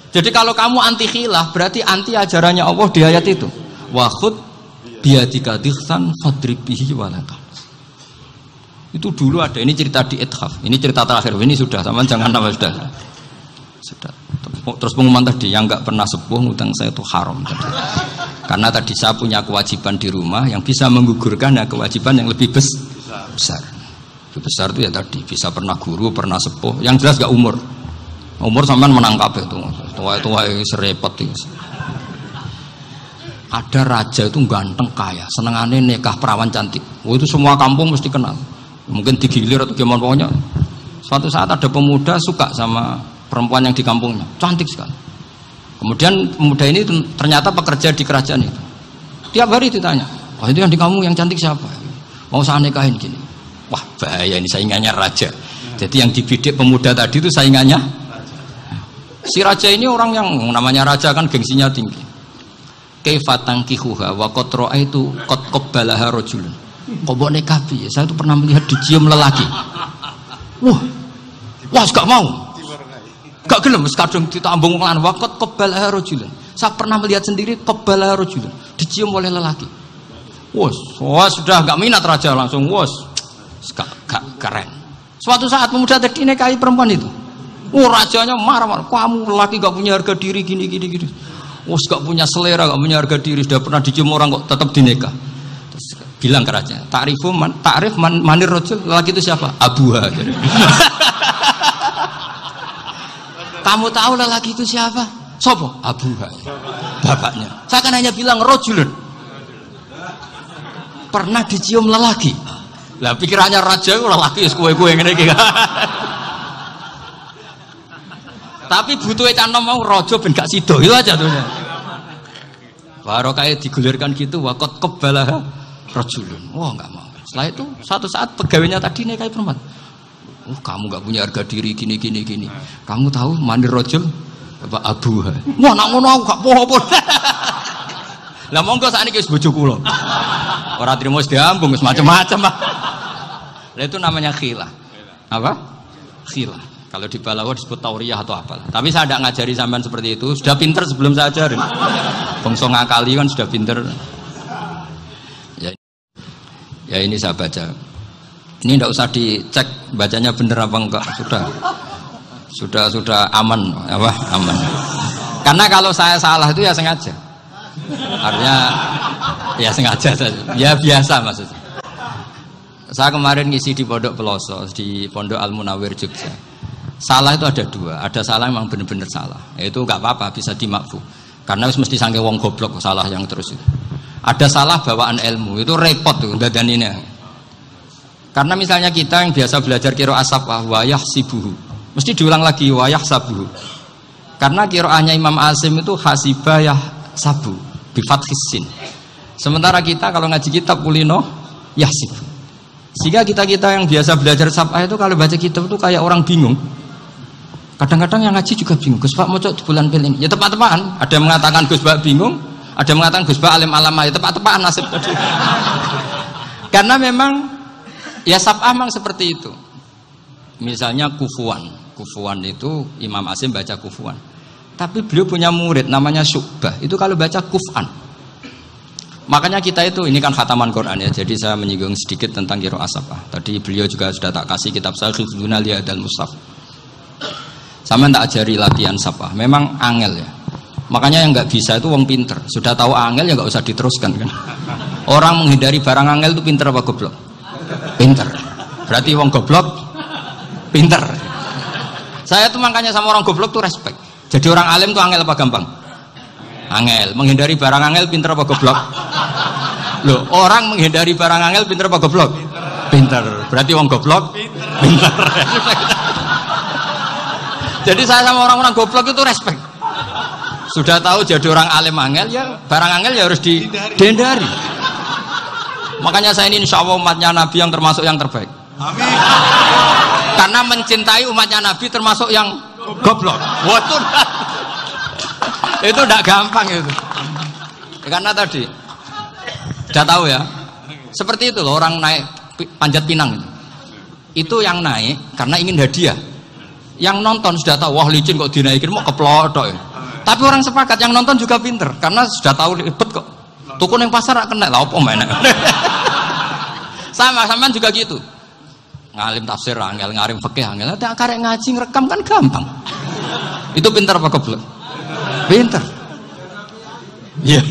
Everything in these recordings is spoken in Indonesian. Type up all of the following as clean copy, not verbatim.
Jadi kalau kamu anti khilaf berarti anti ajarannya Allah di ayat itu. Wa khud biyadika dikhsan fadrib bihi wala tahz. Itu dulu ada, ini cerita di Ithaf. Ini cerita terakhir. Ini sudah, sama jangan nama sudah. Terus pengumuman tadi yang enggak pernah sepuh ngutang saya itu haram tadi. Karena tadi saya punya kewajiban di rumah yang bisa menggugurkan ya kewajiban yang lebih besar. Lebih besar itu ya tadi bisa pernah guru, pernah sepuh. Yang jelas enggak umur. Umur sampean menangkap itu. Tua-tua serepet itu. Ada raja itu ganteng kaya, senengannya nikah perawan cantik. Oh, itu semua kampung mesti kenal. Mungkin digilir atau gimana pokoknya. Suatu saat ada pemuda suka sama perempuan yang di kampungnya, cantik sekali. Kemudian pemuda ini ternyata pekerja di kerajaan itu. Tiap hari ditanya, wah itu yang di kampung yang cantik siapa? Mau saya nikahin gini. Wah bahaya ini saingannya raja. Jadi yang dibidik pemuda tadi itu saingannya. Si raja ini orang yang namanya raja kan gengsinya tinggi. Kaifatang kihuha wa qad ra'aitu qad qabbalaha rajulun. Kok mbok nikah piye? Saya itu pernah melihat dicium lelaki. Wah, gak mau. Gak gelem wis kadung ditambung lan waqat qabbalaha rajulun. Saya pernah melihat sendiri qabbalaha rajulun, dicium oleh lelaki. Wah, sudah gak minat raja langsung gak keren. Suatu saat pemuda tadi nikahi perempuan itu. Rajanya marah-marah. Kamu lelaki gak punya harga diri gini. Gak punya selera, gak punya harga diri, sudah pernah dicium orang kok tetap dinikah. Bilang ke raja, ta'rif manir rajul, lelaki itu siapa? Abuha. Kamu tahu lelaki itu siapa? Sopo? Abuha. Bapaknya. Saya kan hanya bilang rajulun. Pernah dicium lelaki. Lah pikirannya raja itu lelaki kue-kue ngene iki. Tapi butuhe canom mau raja ben gak sida itu aja tuh. Baru kayak digulirkan gitu waqat qabbalah rajulun. Wah enggak mau. Setelah itu suatu saat pegawainya tadi nikahi perempuan. Kamu enggak punya harga diri gini. Kamu tahu mandir rajul Bapak Abu. Wah nak ngono aku gak apa-apa. Lah monggo sakniki wis bojo kula. Ora trimo wis diambung wis macam-macam. Lah itu namanya khilah. Apa? Khilah. Kalau di Balawa disebut tauriyah atau apalah. Tapi saya tidak ngajari sampean seperti itu. Sudah pinter sebelum saya ajarin. Bangsa ngakali kan sudah pinter. Ya ini saya baca. Ini tidak usah dicek bacanya bener apa enggak. Sudah aman, apa? Aman. Karena kalau saya salah itu ya sengaja. Artinya ya sengaja saja. Ya biasa maksudnya. Saya kemarin ngisi di Pondok Peloso, di Pondok Al Munawir Jogja. Salah itu ada dua, ada salah memang benar-benar salah, itu nggak apa-apa bisa dimakfu, karena mesti sangke wong goblok salah yang terus itu. Ada salah bawaan ilmu itu repot tuh dadaninya. Karena misalnya kita yang biasa belajar qiraah safah wayah sibuhu, mesti diulang lagi wayah sabuhu. Karena qiraahnya Imam Asim itu hasibah yah sabu bifathis sin. Sementara kita kalau ngaji kitab kulino yahsib. Sehingga kita yang biasa belajar safah itu kalau baca kitab itu kayak orang bingung. Kadang-kadang yang ngaji juga bingung. Gus Pak mau di bulan pilih ini. Ya tepat-tepatan. Ada yang mengatakan Gus Pak bingung, ada yang mengatakan Gus Pak alim alama. Ya tepat-tepatan nasib tadi. Karena memang ya saf'ah memang seperti itu. Misalnya kufuan itu Imam Asim baca kufuan. Tapi beliau punya murid namanya Syu'bah. Itu kalau baca kuf'an. Makanya kita itu ini kan khataman Quran ya. Jadi saya menyinggung sedikit tentang qiraah saf'ah. Tadi beliau juga sudah tak kasih kitab saya Hifdzuna Liyadal Mushaf. Sama tak ajari latihan saf'ah. Memang angel ya. Makanya yang nggak bisa itu wong pinter. Sudah tahu angel ya nggak usah diteruskan kan. Orang menghindari barang angel itu pinter apa goblok? Pinter. Berarti wong goblok pinter. Saya tuh makanya sama orang goblok tuh respect. Jadi orang alim tuh angel apa gampang? Angel. Menghindari barang angel pinter apa goblok? Loh, orang menghindari barang angel pinter apa goblok? Pinter. Berarti wong goblok pinter. Jadi saya sama orang-orang goblok itu respect. Sudah tahu jadi orang alim angel ya barang angel ya harus dihindari. Makanya saya ini insya Allah umatnya Nabi yang termasuk yang terbaik. Amin. Karena mencintai umatnya Nabi termasuk yang goblok. Wah, itu tidak gampang itu. Karena tadi sudah tahu ya. Seperti itu loh orang naik panjat pinang itu. Itu yang naik karena ingin hadiah. Yang nonton sudah tahu wah licin kok dinaikin mau keplodok ya. Tapi orang sepakat yang nonton juga pinter karena sudah tahu ribet kok. Tuku yang pasar kena lah apa mana. Sama juga gitu. Ngalim tafsir angel, ngalim fikih angel. Tapi karek ngaji ngerekam kan gampang. Itu pinter apa goblok? Pinter. Iya.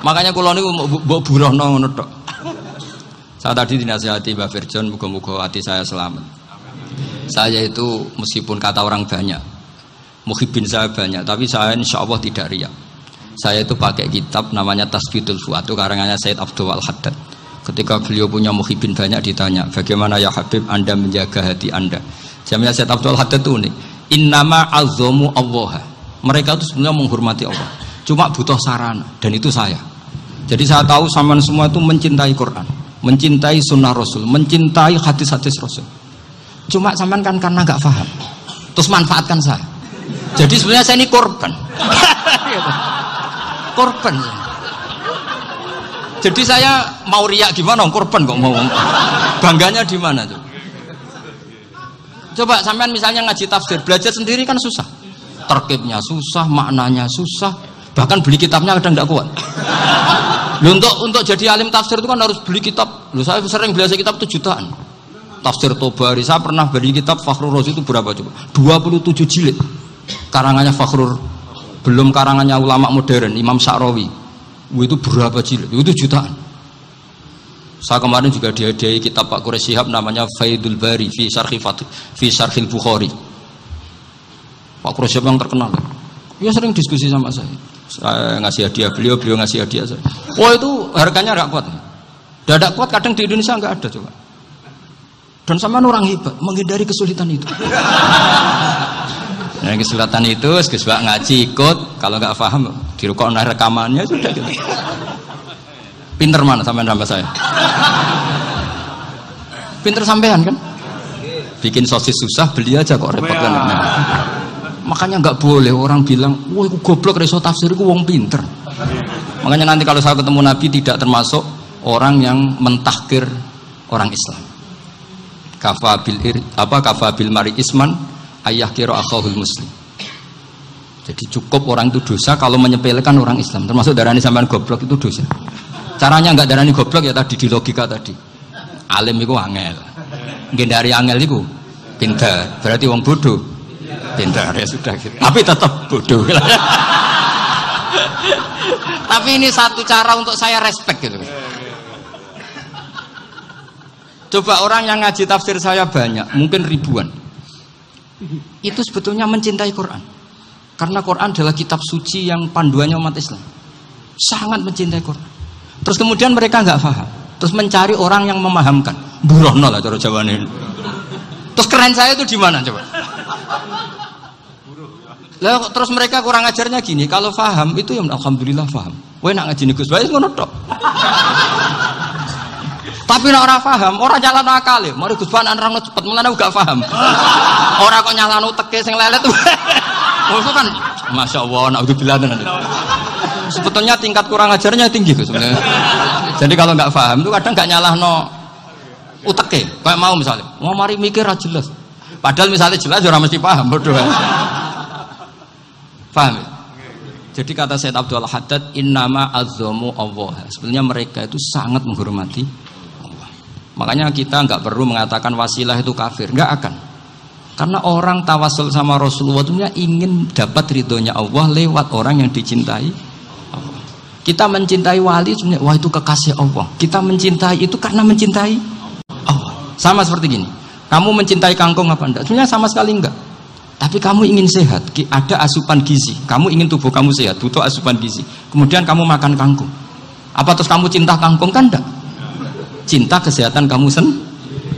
Makanya kula niku mbok burohno ngono tok. Saya tadi dinasihati Mbak Firjon, muga-muga hati saya selamat. Saya itu meskipun kata orang banyak, muhibin saya banyak, tapi saya insya Allah tidak riya. Saya itu pakai kitab namanya Tasbidul Fuad, itu karangannya Said Abdul Al-Haddad. Ketika beliau punya muhibin banyak ditanya, bagaimana ya Habib Anda menjaga hati Anda? Jamnya Said Abdul Al-Haddad itu nih, innama azzamu Allah. Mereka itu sebenarnya menghormati Allah, cuma butuh sarana, dan itu saya. Jadi saya tahu sampean semua itu mencintai Quran, mencintai sunnah Rasul, mencintai hadis-hadis Rasul. Cuma sampean kan karena nggak paham, terus manfaatkan saya. Jadi sebenarnya saya ini korban. Korban. Jadi saya mau riak gimana? Korban kok mau. Bangganya di mana tuh? Coba sampean misalnya ngaji tafsir, belajar sendiri kan susah. Terkibnya susah, maknanya susah. Bahkan beli kitabnya kadang tidak kuat. Loh, untuk jadi alim tafsir itu kan harus beli kitab. Loh, saya sering belajar kitab itu jutaan. Tafsir Tobari, saya pernah beli kitab Fakhrur Razi itu berapa coba? 27 jilid. Karangannya Fakhrur, belum karangannya ulama modern Imam Sya'rawi. Itu berapa jilid? Itu jutaan. Saya kemarin juga dihadiahi kitab Pak Quraish Shihab namanya Faidul Bari fi Syarhil Bukhari. Pak Quraish Shihab yang terkenal. Dia sering diskusi sama saya. Saya ngasih hadiah beliau ngasih hadiah saya. Oh itu harganya enggak kuat. Dadak kuat kadang di Indonesia enggak ada coba. Dan sama orang hebat menghindari kesulitan itu. Nah, kesulitan itu sebab ngaji ikut, kalau nggak paham dirukokno rekamannya sudah gitu. Pinter mana sampean sama saya? Pinter sampean kan? Bikin sosis susah, beli aja kok repot kan. Nah, makanya nggak boleh orang bilang, wah aku goblok reso tafsir, aku wong pinter. Makanya nanti kalau saya ketemu Nabi tidak termasuk orang yang mentahkir orang Islam. Kafabil mari isman ayah kira akhahul muslim. Jadi cukup orang itu dosa kalau menyepelekan orang Islam, termasuk darani sampean goblok itu dosa. Caranya nggak darani goblok ya tadi di logika tadi. Alim itu angel, gendari angel itu pintar. Berarti wong bodoh pintar ya sudah gitu. Tapi tetap bodoh. Tapi ini satu cara untuk saya respect gitu. Coba orang yang ngaji tafsir saya banyak, mungkin ribuan. Itu sebetulnya mencintai Quran. Karena Quran adalah kitab suci yang panduannya umat Islam. Sangat mencintai Quran. Terus kemudian mereka nggak paham. Terus mencari orang yang memahamkan. Burohno lah cara jawabannya. Terus keren saya itu di mana coba? Lah terus mereka kurang ajarnya gini, kalau paham itu ya alhamdulillah paham. Kowe nak ngaji Gus Bae ngono tok. Tapi nek ora paham, ora nyalano akale. Mari Gus Bae nerangno cepet, mulane gak paham. Ora kok nyalano teke sing lelet. Maksud kan masyaallah naudzubillah tenan. Sebetulnya tingkat kurang ajarnya tinggi Gus sebenarnya. Jadi kalau nggak paham itu kadang nggak nyalahno uteke. Kayak mau misalnya, mau mari mikir ra jelas. Padahal misalnya jelas ora mesti paham, bodoh. Paham? Jadi kata Said Abdul Haddad, innama azzamu Allah. Sebenarnya mereka itu sangat menghormati Allah. Makanya kita nggak perlu mengatakan wasilah itu kafir, nggak akan. Karena orang tawasul sama Rasulullah itu ingin dapat ridhonya Allah lewat orang yang dicintai Allah. Kita mencintai wali sebenarnya, wah itu kekasih Allah. Kita mencintai itu karena mencintai Allah. Sama seperti gini, kamu mencintai kangkung apa enggak? Sebenarnya sama sekali enggak. Tapi kamu ingin sehat, ada asupan gizi. Kamu ingin tubuh kamu sehat, butuh asupan gizi. Kemudian kamu makan kangkung. Apa terus kamu cinta kangkung? Kan enggak. Cinta kesehatan kamu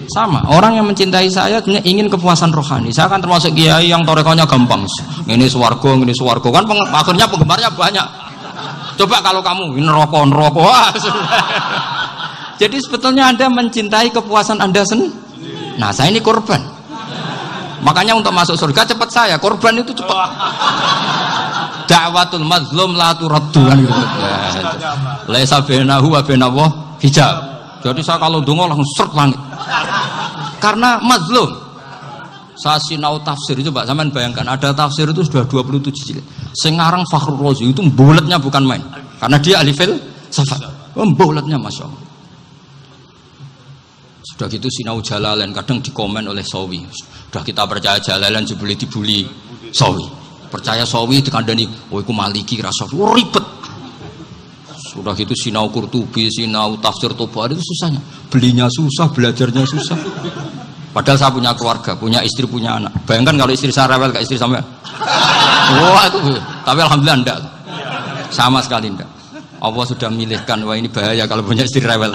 sama. Orang yang mencintai saya ingin kepuasan rohani. Saya kan termasuk kiai yang torekonya gampang. Ini swarga kan akhirnya penggemarnya banyak. Coba kalau kamu ini neraka. Jadi sebetulnya Anda mencintai kepuasan Anda sendiri. Nah, saya ini korban. Makanya untuk masuk surga cepat saya, korban itu cepat. Da'watul mazlum la turaddu kan gitu. Laisa bainahu wa bainallah hijab. Jadi saya kalau donga langsung seret langit. Karena mazlum. Saya sinau tafsir, coba sampean bayangkan ada tafsir itu sudah 27 jilid. Sing ngarang Fakhrul Razi itu bulatnya bukan main. Karena dia ahli filsafat. Bulatnya Masya Allah. Sudah gitu sinau Jalalain kadang dikomen oleh Sawi. Sudah kita percaya Jalalain jebule dibuli Sawi. Percaya Sawi dikandani, oh iku Maliki rasa ribet. Sudah gitu sinau Qurtubi, sinau tafsir Tabari itu susahnya. Belinya susah, belajarnya susah. Padahal saya punya keluarga, punya istri, punya anak. Bayangkan kalau istri saya rewel kayak istri sampai. Wah itu. Tapi alhamdulillah enggak. Sama sekali enggak. Allah sudah milihkan, wah ini bahaya kalau punya istri rewel.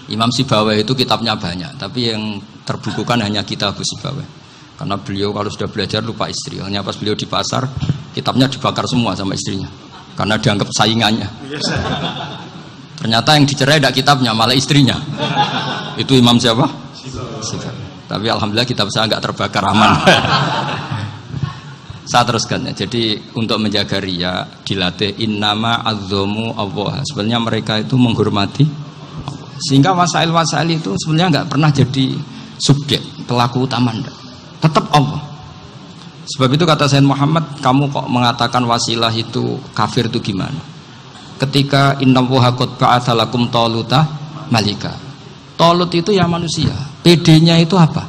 Imam Sibawai itu kitabnya banyak, tapi yang terbukukan hanya kitab Sibawai. Karena beliau kalau sudah belajar lupa istri. Hanya pas beliau di pasar, kitabnya dibakar semua sama istrinya. Karena dianggap saingannya. Ternyata yang dicerai tidak kitabnya, malah istrinya. Itu Imam siapa? Tapi alhamdulillah kitab saya nggak terbakar, aman. Saya teruskan ya. Jadi untuk menjaga riya dilatih innama azzamu Allah. Sebenarnya mereka itu menghormati Allah. Sehingga wasail-wasail itu sebenarnya nggak pernah jadi subjek pelaku utama, enggak. Tetap Allah. Sebab itu kata Sayyid Muhammad, kamu kok mengatakan wasilah itu kafir itu gimana? Ketika innallaha qad ba'atsa lakum taluta malika. Talut itu ya manusia. PD-nya itu apa?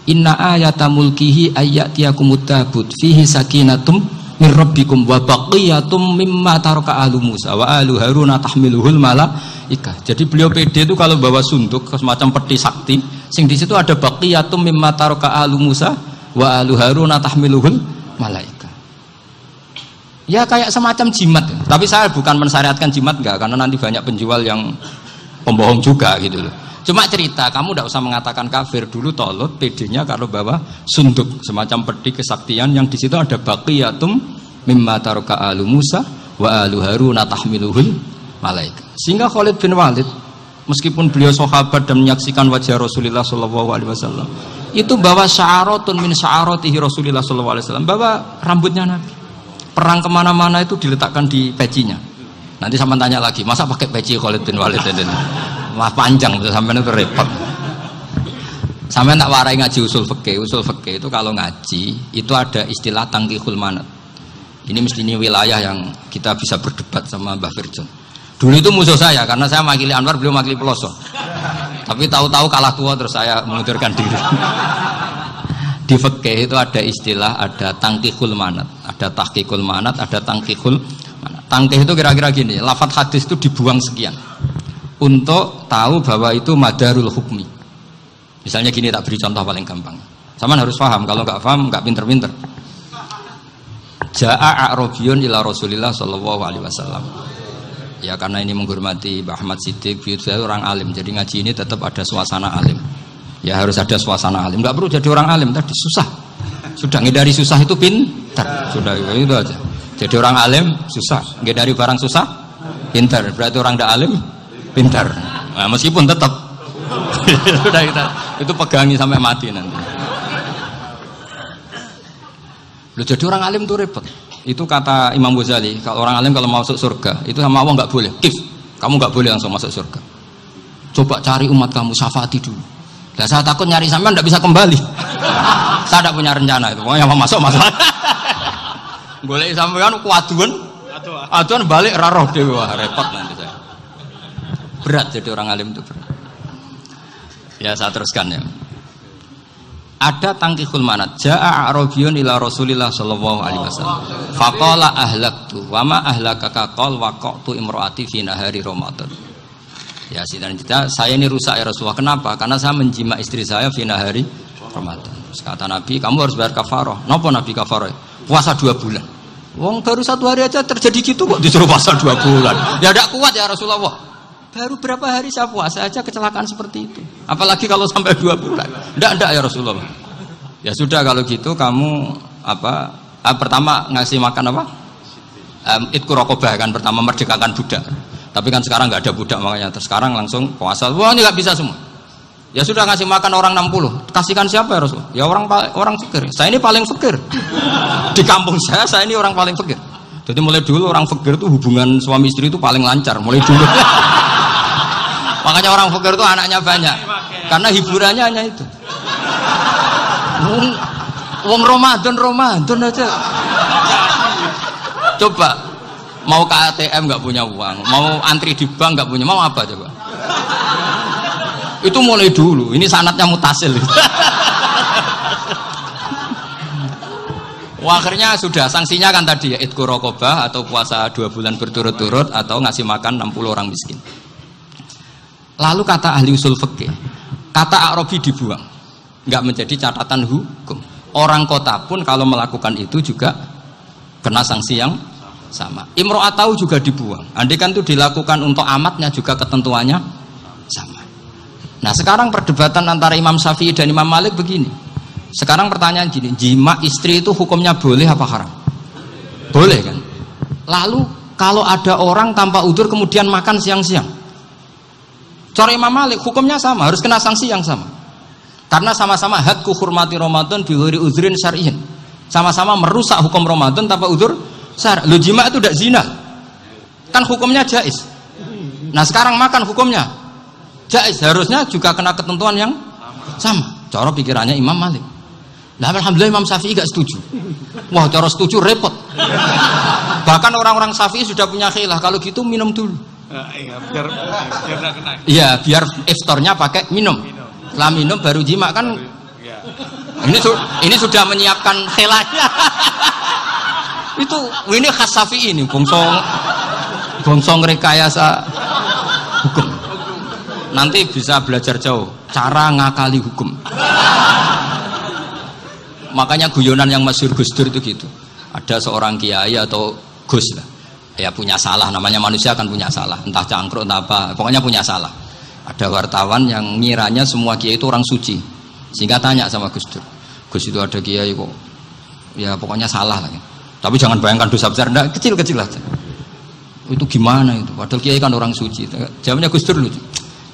Inna ayata mulkihi ayyatiyakumut tabut fihi sakinatum min rabbikum wa baqiyatum mimma taraka ahlu Musa wa ahlu Harun tahmiluhul malaikah. Jadi beliau PD itu kalau bawa sunduk semacam peti sakti, sing di situ ada baqiyatum mimma taraka ahlu Musa wa ahlu Harun tahmiluhul malaikah. Ya kayak semacam jimat. Tapi saya bukan mensyariatkan jimat enggak, karena nanti banyak penjual yang pembohong juga gitu loh. Cuma cerita, kamu tidak usah mengatakan kafir. Dulu Talut PD-nya kalau bawa sunduk semacam peti kesaktian yang di situ ada baqiyatum mimma taraka alu Musa wa alu Harun tahmiluhul malaika. Sehingga Khalid bin Walid meskipun beliau sahabat dan menyaksikan wajah Rasulullah sallallahu alaihi wasallam, itu bawa sya'aratun min sya'aratihi Rasulullah sallallahu alaihi wasallam, bawa rambutnya Nabi. Perang kemana-mana itu diletakkan di pecinya. Nanti sama tanya lagi, masa pakai peci Khalid bin Walid ini? Wah panjang, sampai itu repot. Sampai tak warai ngaji usul fikih. Usul fikih itu kalau ngaji itu ada istilah tangkihul manat. Ini mesti ini wilayah yang kita bisa berdebat sama Mbah Firjon. Dulu itu musuh saya karena saya makili Anwar, beliau makili Peloso. Tapi tahu-tahu kalah tua terus saya mengundurkan diri. Di fikih itu ada istilah, ada tangkihul manat, ada tahqiqul manat, ada tangkihul manat. Tangkih itu kira-kira gini, lafadz hadis itu dibuang sekian untuk tahu bahwa itu madarul hukmi. Misalnya gini, tak beri contoh paling gampang. Sama harus paham, kalau nggak paham nggak pinter-pinter. Ja'a a'rabiyun ila Rasulillah sallallahu alaihi wasallam. Ya karena ini menghormati Mbah Ahmad Siddiq, saya orang alim, jadi ngaji ini tetap ada suasana alim. Ya harus ada suasana alim. Nggak perlu jadi orang alim tadi, susah. Sudah ngindari susah itu pintar. Sudah itu aja. Jadi orang alim susah, ngindari barang susah pintar. Berarti orang tidak alim pintar. Nah, meskipun tetap sudah kita itu pegangi sampai mati nanti. Loh, jadi orang alim itu repot. Itu kata Imam Ghazali, kalau orang alim kalau mau masuk surga itu sama Allah nggak boleh. Kif, kamu nggak boleh langsung masuk surga. Coba cari umat kamu, syafaati dulu. Nah, saya takut nyari sampean tidak bisa kembali. Saya tidak punya rencana itu. Pokoknya mau masuk. Boleh sampean kuaduan, aduan balik raroh dewi, wah repot nanti saya. Berat jadi orang alim itu berat. Ya saya teruskan ya. Ada tangkihul manat. Ja'a a'rabiyun ila Rasulillah sallallahu alaihi wasallam. Faqala ahlaktu wa ma ahlakaka qal waqatu imraati fi nahari Ramadan. Ya sidang saya ini rusak ya Rasulullah. Kenapa? Karena saya menjima istri saya fi nahari Ramadan. Terus kata Nabi, kamu harus bayar kafarah. Napa Nabi kafarah? Puasa 2 bulan. Wong baru 1 hari aja terjadi gitu kok disuruh puasa 2 bulan. Ya tidak kuat ya Rasulullah. Baru berapa hari saya puasa aja kecelakaan seperti itu. Apalagi kalau sampai 2 bulan. Tidak ya Rasulullah. Ya sudah kalau gitu kamu apa? Pertama ngasih makan apa? Itku rokobah kan, pertama merdekakan budak. Tapi kan sekarang nggak ada budak makanya. Terus sekarang langsung puasa. Wah ini nggak bisa semua. Ya sudah ngasih makan orang 60. Kasihkan siapa ya Rasul? Ya orang fakir. Saya ini paling fakir. Di kampung saya ini orang paling fakir. Jadi mulai dulu orang fakir itu hubungan suami istri itu paling lancar. Mulai dulu. Makanya orang fakir itu anaknya banyak. Karena hiburannya hanya itu. Wong Ramadan aja. Coba mau ke ATM nggak punya uang, mau antri di bank nggak punya, mau apa coba? Itu mulai dulu. Ini sanatnya mutasil. Akhirnya sudah sanksinya kan tadi ya idku rokobah atau puasa 2 bulan berturut-turut atau ngasih makan 60 orang miskin. Lalu kata ahli usul fikih, kata Arabi dibuang, nggak menjadi catatan hukum. Orang kota pun kalau melakukan itu juga kena sanksi yang sama. Imro'atau juga dibuang. Andai kan itu dilakukan untuk amatnya juga ketentuannya sama. Nah sekarang perdebatan antara Imam Syafi'i dan Imam Malik begini. Sekarang pertanyaan gini, jima istri itu hukumnya boleh apa haram? Boleh kan? Lalu kalau ada orang tanpa udzur kemudian makan siang-siang, cara Imam Malik hukumnya sama, harus kena sanksi yang sama. Karena sama-sama hadku hurmati Ramadan bighairi udzrin syar'iyyin. Sama-sama merusak hukum Ramadan tanpa udzur syar'i. Lu jima itu tidak zina. Kan hukumnya jaiz. Nah, sekarang makan hukumnya jaiz, harusnya juga kena ketentuan yang sama. Cara pikirannya Imam Malik. Nah, alhamdulillah Imam Syafi'i gak setuju. Wah, cara setuju repot. Bahkan orang-orang Syafi'i sudah punya khilaf, kalau gitu minum dulu. Iya, biar gak kena. Iya, biar iftarnya pakai minum. Setelah minum baru jima kan. Ini sudah menyiapkan khilafnya. Ini khas Syafi'i ini, bongsong rekayasa hukum. Nanti bisa belajar jauh cara ngakali hukum. Makanya guyonan yang masyhur Gus Dur itu gitu. Ada seorang kiai atau Gus lah, ya punya salah, namanya manusia kan punya salah, entah cangkruk entah apa, pokoknya punya salah. Ada wartawan yang ngiranya semua kiai itu orang suci, sehingga tanya sama Gus Dur, Gus itu ada kiai kok, ya pokoknya salah lah. Tapi jangan bayangkan dosa besar, enggak, kecil-kecil aja. Itu gimana itu? Padahal kiai kan orang suci. Jawabnya Gus Dur lucu.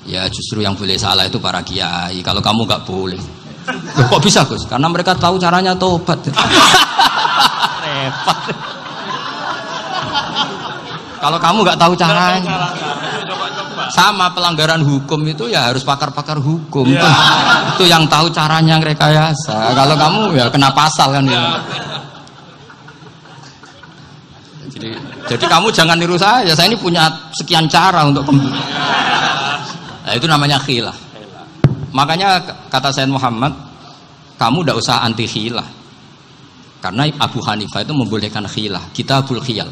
Ya justru yang boleh salah itu para kiai. Kalau kamu nggak boleh. Loh, kok bisa Gus? Karena mereka tahu caranya tobat. Repot. Kalau kamu nggak tahu caranya. Sama pelanggaran hukum itu ya harus pakar-pakar hukum. Itu yang tahu caranya rekayasa. Kalau kamu ya kena pasal kan ya. Jadi kamu jangan niru saya ini punya sekian cara untuk nah, itu namanya khilah. Makanya kata Sayyid Muhammad, kamu tidak usah anti khilah, karena Abu Hanifah itu membolehkan khilah, kitabul khiyal.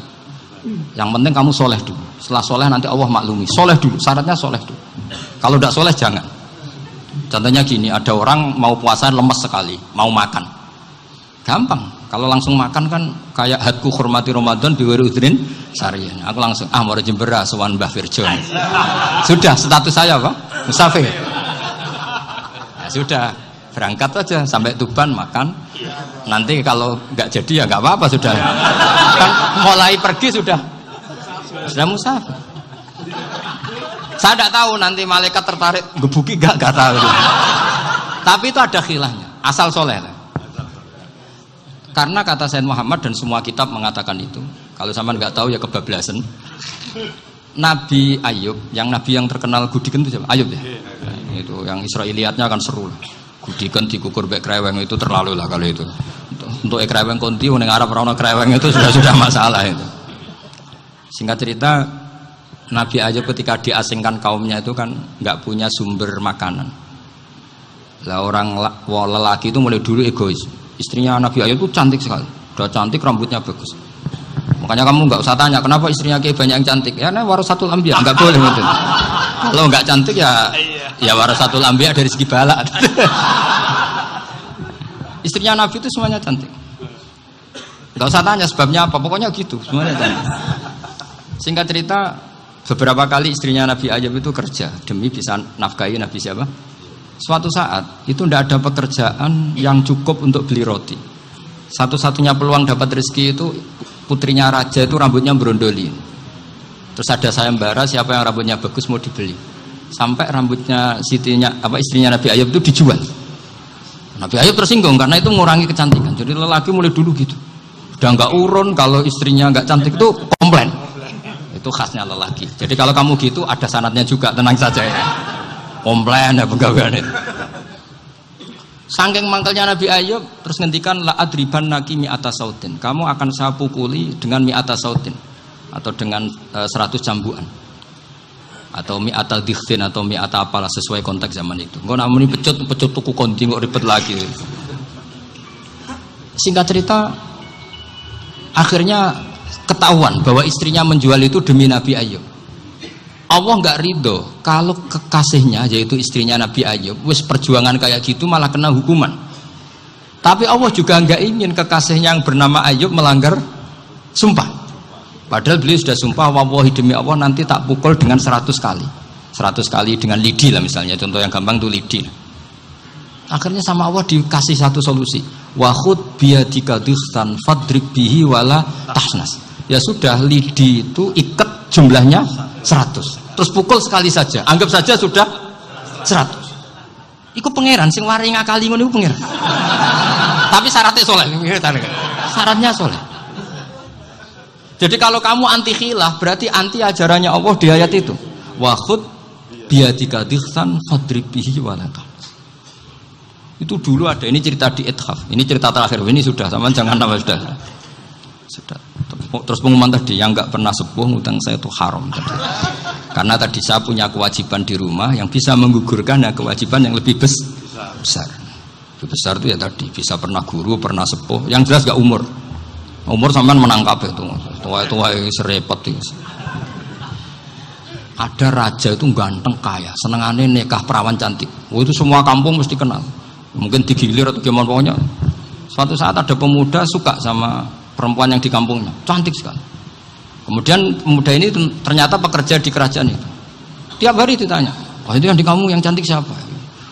Yang penting kamu soleh dulu, setelah soleh nanti Allah maklumi. Soleh dulu, syaratnya soleh dulu. Kalau tidak soleh jangan. Contohnya gini, ada orang mau puasa lemes sekali, mau makan, gampang. Kalau langsung makan kan kayak hadku hormati Ramadan biwiri udrin syar'iyyin. Aku langsung mau jembera sowan Mbah Firjon. Sudah status saya apa? Musafir. Ya, sudah berangkat aja sampai Tuban makan. Nanti kalau nggak jadi ya nggak apa-apa sudah. Kan mulai pergi sudah musafir. Saya tidak tahu nanti malaikat tertarik gebuki nggak tahu. Tapi itu ada khilahnya. Asal soleh. Karena kata Sayyid Muhammad dan semua kitab mengatakan itu. Kalau sama nggak tahu ya kebablasan. Nabi Ayub, yang nabi yang terkenal Gudiken itu siapa? Ayub ya. Nah, itu yang Israiliyatnya kan seru. Gudiken dikukur bek kreweng itu terlalu lah kalau itu. Untuk kreweng konti, ning Arab ora kreweng itu sudah masalah itu. Singkat cerita, Nabi Ayub ketika diasingkan kaumnya itu kan nggak punya sumber makanan. Lah orang lelaki itu mulai dulu egois. Istrinya Nabi Ayub itu cantik sekali, udah cantik, rambutnya bagus. Makanya kamu nggak usah tanya kenapa istrinya kayak banyak yang cantik. Ya, warasatul anbiya, nggak boleh gitu. Kalau nggak cantik ya warasatul anbiya dari segi balak. Istrinya Nabi itu semuanya cantik. Nggak usah tanya sebabnya apa, pokoknya gitu, semuanya cantik. Singkat cerita, beberapa kali istrinya Nabi Ayub itu kerja demi bisa nafkahi Nabi siapa? Suatu saat itu tidak ada pekerjaan yang cukup untuk beli roti. Satu-satunya peluang dapat rezeki itu putrinya raja itu rambutnya berondoli. Terus ada sayembara siapa yang rambutnya bagus mau dibeli. Sampai rambutnya istrinya Nabi Ayub itu dijual. Nabi Ayub tersinggung karena itu mengurangi kecantikan. Jadi lelaki mulai dulu gitu. Udah nggak urun kalau istrinya nggak cantik itu komplain. Itu khasnya lelaki. Jadi kalau kamu gitu ada sanadnya juga, tenang saja ya. Komplain ya pegawaian itu. Saking mangkelnya Nabi Ayub terus ngendikan la adriban naki mi'ata sautin. Kamu akan saya pukuli dengan mi'ata sautin atau dengan 100 cambukan. Atau mi'ata dikhtin atau mi'ata apalah sesuai konteks zaman itu. Engko namuni pecut tuku konti kok ribet lagi. Singkat cerita akhirnya ketahuan bahwa istrinya menjual itu demi Nabi Ayub. Allah nggak ridho kalau kekasihnya yaitu istrinya Nabi Ayub wis perjuangan kayak gitu malah kena hukuman. Tapi Allah juga nggak ingin kekasihnya yang bernama Ayub melanggar sumpah. Padahal beliau sudah sumpah wallahi demi Allah nanti tak pukul dengan 100 kali. 100 kali dengan lidi lah misalnya, contoh yang gampang tuh lidi. Akhirnya sama Allah dikasih satu solusi. Wa khud biyadika dikhtan fadrib bihi wala tahnas. Ya sudah, lidi itu ikat jumlahnya 100. Terus pukul sekali saja, anggap saja sudah 100. Iku pangeran sing wari ngakali ngono iku pangeran. Tapi syaratnya soleh, syaratnya soleh. Jadi kalau kamu anti khilaf berarti anti ajarannya Allah di ayat itu. Wa khud biyadika dikhtan fadrib bihi wala tahnas. Itu dulu ada, ini cerita di Ithaf. Ini cerita terakhir, ini sudah, sama jangan nama sudah. Terus pengumuman tadi yang nggak pernah sepuh ngutang saya itu haram tadi. Karena tadi saya punya kewajiban di rumah yang bisa menggugurkan ya kewajiban yang lebih besar. Lebih besar itu ya tadi bisa pernah guru, pernah sepuh. Yang jelas nggak umur. Umur sampean menangkap itu. Tua serepet itu. Ada raja itu ganteng kaya, senengannya nikah perawan cantik. Oh, itu semua kampung mesti kenal. Mungkin digilir atau gimana pokoknya. Suatu saat ada pemuda suka sama perempuan yang di kampungnya, cantik sekali. Kemudian pemuda ini ternyata pekerja di kerajaan itu. Tiap hari ditanya, wah itu yang di kamu yang cantik siapa?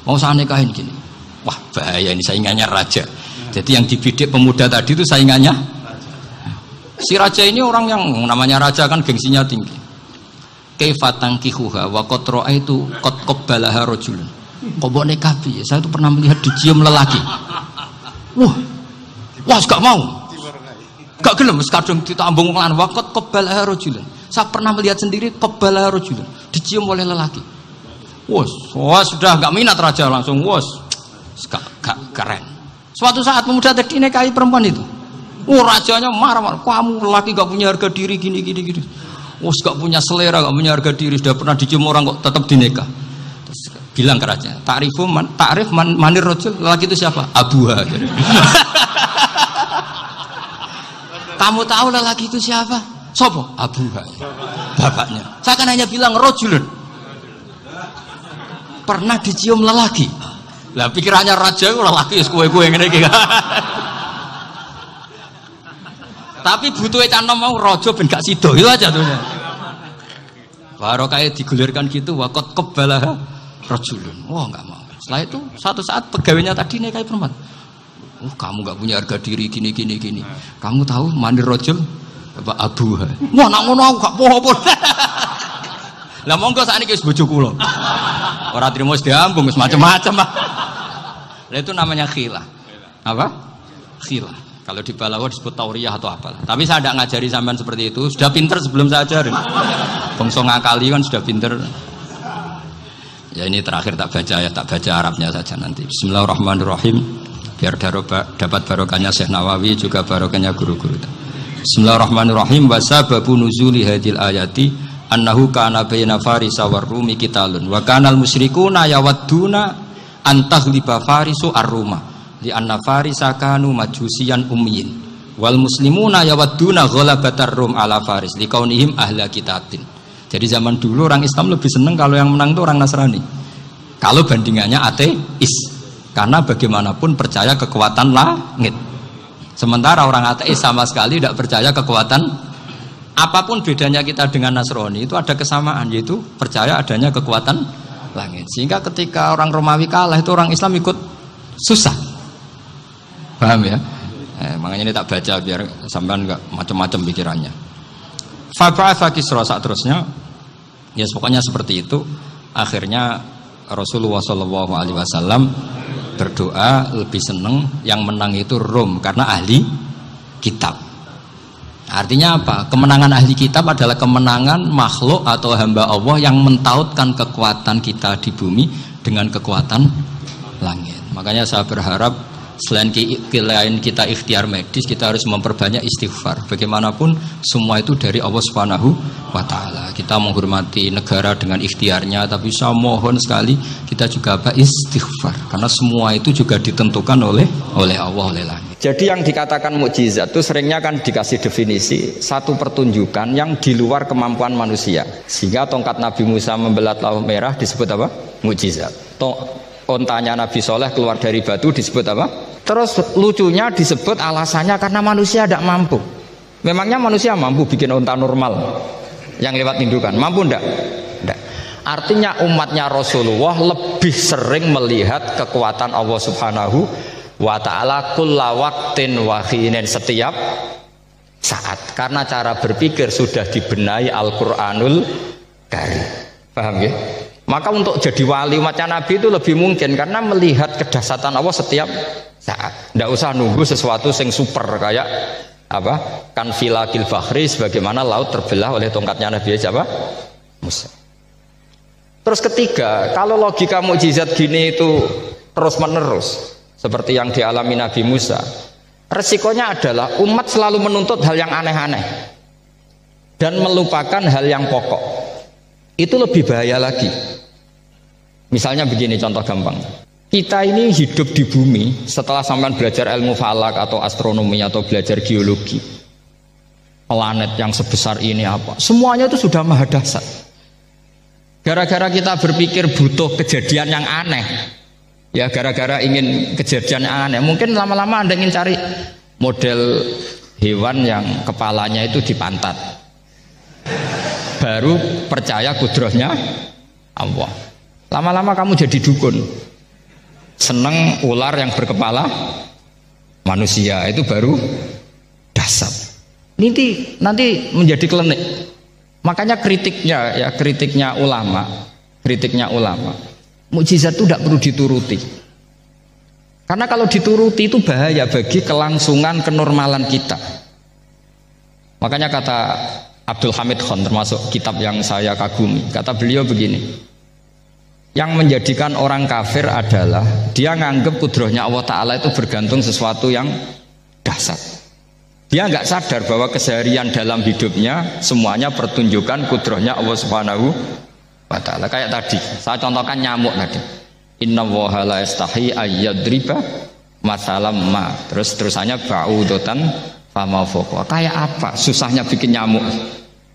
Mau saya nikahin gini. Wah bahaya ini, saingannya raja. Jadi yang dibidik pemuda tadi itu saingannya. Si raja ini orang yang namanya raja kan gengsinya tinggi. Kaifatang kihuha wa qad ra'aitu qad qabbalaha rajulun. Kok mbok nikah piye? Saya itu pernah melihat dicium lelaki. Wah gak mau. Gak gelem wis kadung ditambung lan waqat qabbalaha rajulun. Saya pernah melihat sendiri qabbalaha rajulun, dicium oleh lelaki. Wah sudah enggak minat raja langsung gak keren. Suatu saat pemuda tadi nikahi perempuan itu. Rajanya marah-marah, kamu lelaki gak punya harga diri gini. Gak punya selera, gak punya harga diri, sudah pernah dicium orang kok tetap dinikah. Terus bilang ke raja, ta'rif manir rajul, lelaki itu siapa? Abuha. Kamu tahu lelaki itu siapa? Sopo? Abuha. Bapaknya. Saya kan hanya bilang rojulun. Pernah dicium lelaki. Lah pikirannya raja itu lelaki kue-kue ngene iki. Tapi butuhe canom mau raja ben gak sida itu aja tuh. Baru kayak digulirkan gitu waqat qabbalah rajulun. Wah enggak mau. Setelah itu satu saat pegawainya tadi nikahi perempuan. Kamu gak punya harga diri gini. Kamu tahu mandir rojul apa abuha? Wah nak ngono aku gak apa-apa. Lah monggo sakniki wis bojo kula. Ora trimo wis diambung wis macam-macam. Lah itu namanya khilah. Apa? Khilah. Kalau di Balawa disebut tauriyah atau apalah. Tapi saya tidak ngajari sampean seperti itu. Sudah pinter sebelum saya ajarin. Bangsa ngakali kan sudah pinter. Ya ini terakhir tak baca Arabnya saja nanti. Bismillahirrahmanirrahim. Biar dapat barokahnya Syekh Nawawi juga barokahnya guru-guru. Bismillahirrahmanirrahim. Wa sababu nuzuli hadil ayati annahu kana baina farisa war rumi qitalun wa kanal musyrikuna yawadduna an taghliba farisu ar-ruma li anna farisa kanu majusiyan ummiyin wal muslimuna yawadduna ghalabatar rum ala faris liqaunihim ahla kitabin. Jadi zaman dulu orang Islam lebih senang kalau yang menang itu orang Nasrani. Kalau bandingannya ateis. Karena bagaimanapun percaya kekuatan langit. Sementara orang ateis sama sekali tidak percaya kekuatan. Apapun bedanya kita dengan Nasrani itu ada kesamaan, yaitu percaya adanya kekuatan langit. Sehingga ketika orang Romawi kalah itu orang Islam ikut susah. Paham ya? Makanya ini tak baca biar sampean enggak macam-macam pikirannya. Fab'atha Kisra saat terusnya. Ya pokoknya seperti itu. Akhirnya Rasulullah SAW berdoa lebih seneng yang menang itu Rom karena ahli kitab. Artinya apa? Kemenangan ahli kitab adalah kemenangan makhluk atau hamba Allah yang mentautkan kekuatan kita di bumi dengan kekuatan langit. Makanya saya berharap selain kita ikhtiar medis, kita harus memperbanyak istighfar. Bagaimanapun semua itu dari Allah Subhanahu wa Ta'ala. Kita menghormati negara dengan ikhtiarnya, tapi saya mohon sekali kita juga istighfar, karena semua itu juga ditentukan oleh Allah, oleh langit. Jadi yang dikatakan mukjizat itu seringnya kan dikasih definisi satu pertunjukan yang di luar kemampuan manusia. Sehingga tongkat Nabi Musa membelah Laut Merah disebut apa? Mukjizat. Ontanya Nabi Soleh keluar dari batu disebut apa? Terus lucunya disebut alasannya karena manusia tidak mampu. Memangnya manusia mampu bikin onta normal yang lewat indukan? Mampu enggak? Enggak. Artinya umatnya Rasulullah lebih sering melihat kekuatan Allah Subhanahu wa Ta'ala kulla waqtin wa hinin, setiap saat, karena cara berpikir sudah dibenahi Al-Qur'anul Karim. Paham ya? Maka untuk jadi wali umatnya Nabi itu lebih mungkin karena melihat kedahsyatan Allah setiap saat. Tidak usah nunggu sesuatu yang super kayak apa? Kan filakil bahri, sebagaimana laut terbelah oleh tongkatnya Nabi siapa? Musa. Terus ketiga, kalau logika mukjizat gini itu terus menerus seperti yang dialami Nabi Musa, resikonya adalah umat selalu menuntut hal yang aneh-aneh dan melupakan hal yang pokok. Itu lebih bahaya lagi. Misalnya begini, contoh gampang. Kita ini hidup di bumi setelah sampean belajar ilmu falak atau astronomi atau belajar geologi. Planet yang sebesar ini apa? Semuanya itu sudah maha dahsyat. Gara-gara kita berpikir butuh kejadian yang aneh. Ya gara-gara ingin kejadian yang aneh. Mungkin lama-lama Anda ingin cari model hewan yang kepalanya itu di pantat. Baru percaya kudrahnya Allah. Lama-lama kamu jadi dukun, seneng ular yang berkepala manusia, itu baru dahsyat. Nanti menjadi klinik. Makanya kritiknya ulama, mukjizat itu tidak perlu dituruti. Karena kalau dituruti itu bahaya bagi kelangsungan kenormalan kita. Makanya kata Abdul Hamid Khan, termasuk kitab yang saya kagumi, kata beliau begini, yang menjadikan orang kafir adalah dia nganggep kudrahnya Allah Ta'ala itu bergantung sesuatu yang dahsyat. Dia nggak sadar bahwa keseharian dalam hidupnya semuanya pertunjukan kudrahnya Allah Subhanahu wa Ta'ala. Kayak tadi saya contohkan nyamuk tadi, inna woha la yastahi ayyadriba masalam ma, terus terusannya ba'udotan fama foko. Kayak apa susahnya bikin nyamuk?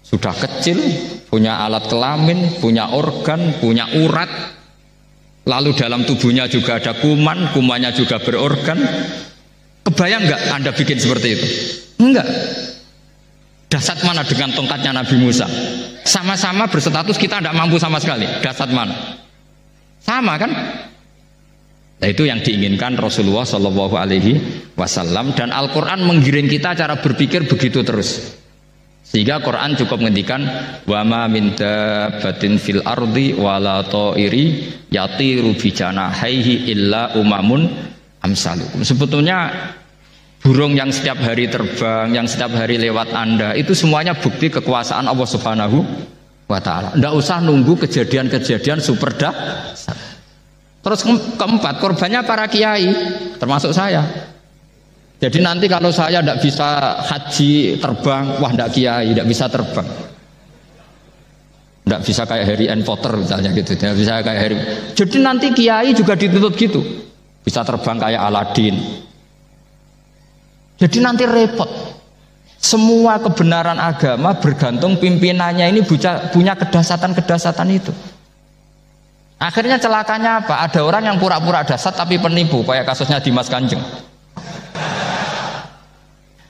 Sudah kecil, punya alat kelamin, punya organ, punya urat, lalu dalam tubuhnya juga ada kuman, kumannya juga berorgan. Kebayang nggak Anda bikin seperti itu? Enggak. Dahsyat mana dengan tongkatnya Nabi Musa? Sama-sama berstatus kita tidak mampu sama sekali. Dahsyat mana? Sama kan? Nah, itu yang diinginkan Rasulullah Shallallahu Alaihi Wasallam, dan Al-Quran menggiring kita cara berpikir begitu terus. Sehingga Quran cukup menghentikan wa ma min dabbatin fil ardi wala ta'iri yatiru bi janahaihi illa umamun amsalukum. Sebetulnya burung yang setiap hari terbang, yang setiap hari lewat Anda, itu semuanya bukti kekuasaan Allah Subhanahu wa Ta'ala. Tidak usah nunggu kejadian-kejadian super dahsyat. Terus keempat, korbannya para kiai, termasuk saya. Jadi nanti kalau saya tidak bisa haji terbang, wah tidak kiai, tidak bisa terbang, tidak bisa kayak Harry and Potter misalnya gitu, tidak bisa kayak Harry. Jadi nanti kiai juga dituntut gitu, bisa terbang kayak Aladin. Jadi nanti repot. Semua kebenaran agama bergantung pimpinannya ini punya kedahsyatan itu. Akhirnya celakanya apa? Ada orang yang pura-pura dahsyat tapi penipu, kayak kasusnya Dimas Kanjeng.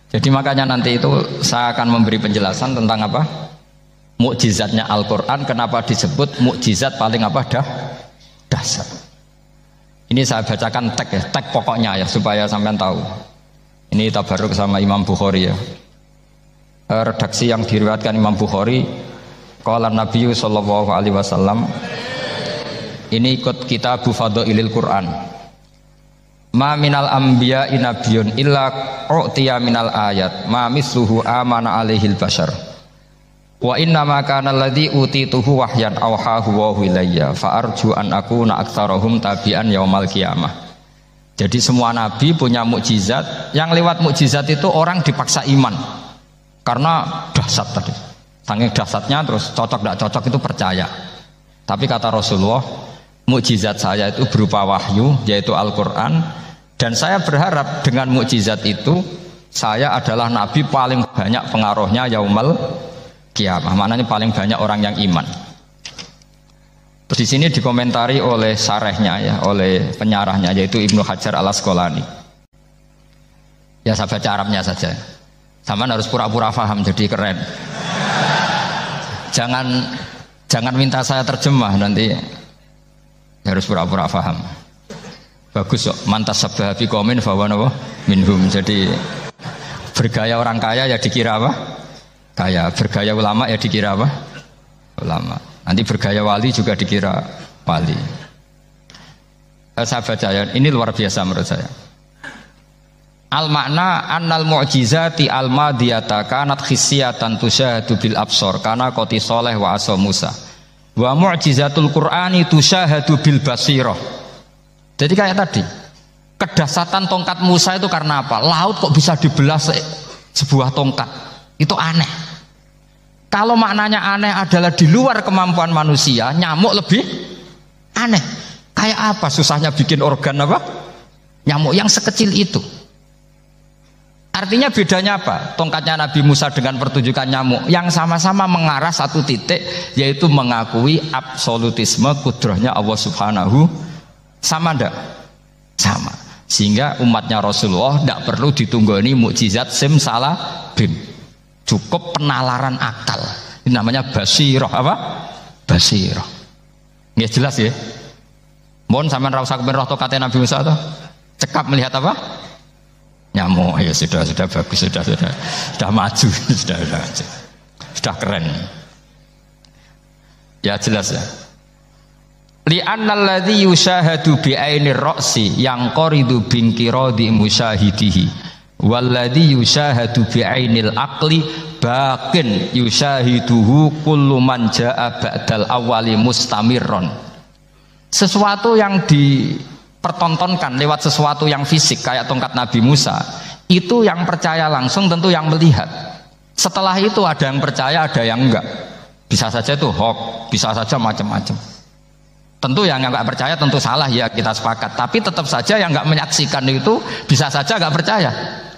Jadi makanya nanti itu saya akan memberi penjelasan tentang apa? Mukjizatnya Al-Quran, kenapa disebut mukjizat paling apa? Dahsyat. Ini saya bacakan teks pokoknya ya, supaya sampean tahu. Ini tabaruk sama Imam Bukhari ya. Redaksi yang diriwayatkan Imam Bukhari, qala Nabi sallallahu alaihi wasallam, ini ikut kitab Fadhailil Quran. Ma minal anbiya inabiun illa u'tiya minal ayat ma misluhu amana alaihil bashar wa inna ma kana alladhi utituhu wahyan awhahu wa ilayya fa arju an akuna aktsarahum tabi'an yaumal qiyamah. Jadi semua nabi punya mukjizat, yang lewat mukjizat itu orang dipaksa iman karena dahsyat tadi. Saking dahsyatnya terus cocok tidak cocok itu percaya. Tapi kata Rasulullah, mukjizat saya itu berupa wahyu, yaitu Al-Quran, dan saya berharap dengan mukjizat itu saya adalah nabi paling banyak pengaruhnya yaumal qiyamah. Maknanya paling banyak orang yang iman. Di sini dikomentari oleh sarehnya ya, oleh penyarahnya yaitu Ibnu Hajar Al-Asqalani. Ya saya baca Arabnya saja. Sama harus pura-pura paham jadi keren. Jangan minta saya terjemah nanti harus pura-pura paham. Bagus kok, mantas sabah bi qaumin fa wa minhum. Jadi bergaya orang kaya ya dikira apa? Kaya. Bergaya ulama ya dikira apa? Ulama. Nanti bergaya wali juga dikira wali. Saya baca ya, ini luar biasa menurut saya. Al makna annal mu'jizati al madiyata kanat khissiyatan tusyahadu bil absor kana qoti soleh wa asa Musa. Wa mu'jizatul Qur'ani tusyahadu bil basirah. Jadi kayak tadi, kedahsyatan tongkat Musa itu karena apa? Laut kok bisa dibelah sebuah tongkat. Itu aneh. Kalau maknanya aneh adalah di luar kemampuan manusia, nyamuk lebih aneh. Kayak apa susahnya bikin organ apa? Nyamuk yang sekecil itu. Artinya bedanya apa? Tongkatnya Nabi Musa dengan pertunjukan nyamuk yang sama-sama mengarah satu titik, yaitu mengakui absolutisme kudrahnya Allah Subhanahu. Sama ndak? Sama. Sehingga umatnya Rasulullah tidak perlu ditunggoni mukjizat simsalabim. Cukup penalaran akal. Ini namanya basirah apa? Basirah. Nggak jelas ya? Mohon sampean ra usah kepen roh tokate Nabi Musa toh. Cekap melihat apa? Nyamuk. Ya sudah bagus, sudah maju, sudah keren. Ya jelas ya. Li'annal ladzi yushahadu bi ainir ra'si yang qaridu binqiradi musyahidihi. Walladzi yushahadu bi'ainil aqli baqin yushahiduhu kullu man jaa ba'dal awali mustamirron. Sesuatu yang dipertontonkan lewat sesuatu yang fisik kayak tongkat Nabi Musa, itu yang percaya langsung tentu yang melihat. Setelah itu ada yang percaya, ada yang enggak. Bisa saja itu hoax, bisa saja macam-macam. Tentu yang enggak percaya tentu salah ya, kita sepakat. Tapi tetap saja yang enggak menyaksikan itu bisa saja enggak percaya.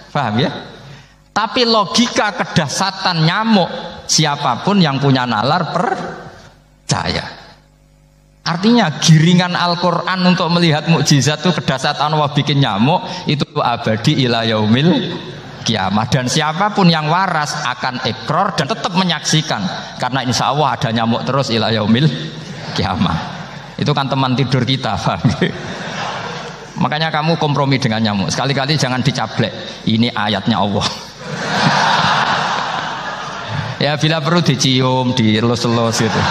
Paham ya? Tapi logika kedahsyatan nyamuk, siapapun yang punya nalar percaya. Artinya giringan Al-Quran untuk melihat mukjizat itu kedahsyatan Allah bikin nyamuk itu abadi ila yaumil kiamah. Dan siapapun yang waras akan ikrar dan tetap menyaksikan, karena insya Allah ada nyamuk terus ila yaumil kiamah. Itu kan teman tidur kita, paham ya? Makanya kamu kompromi dengan nyamuk. Sekali-kali jangan dicablek. Ini ayatnya Allah. Ya bila perlu dicium, dielus-elus gitu.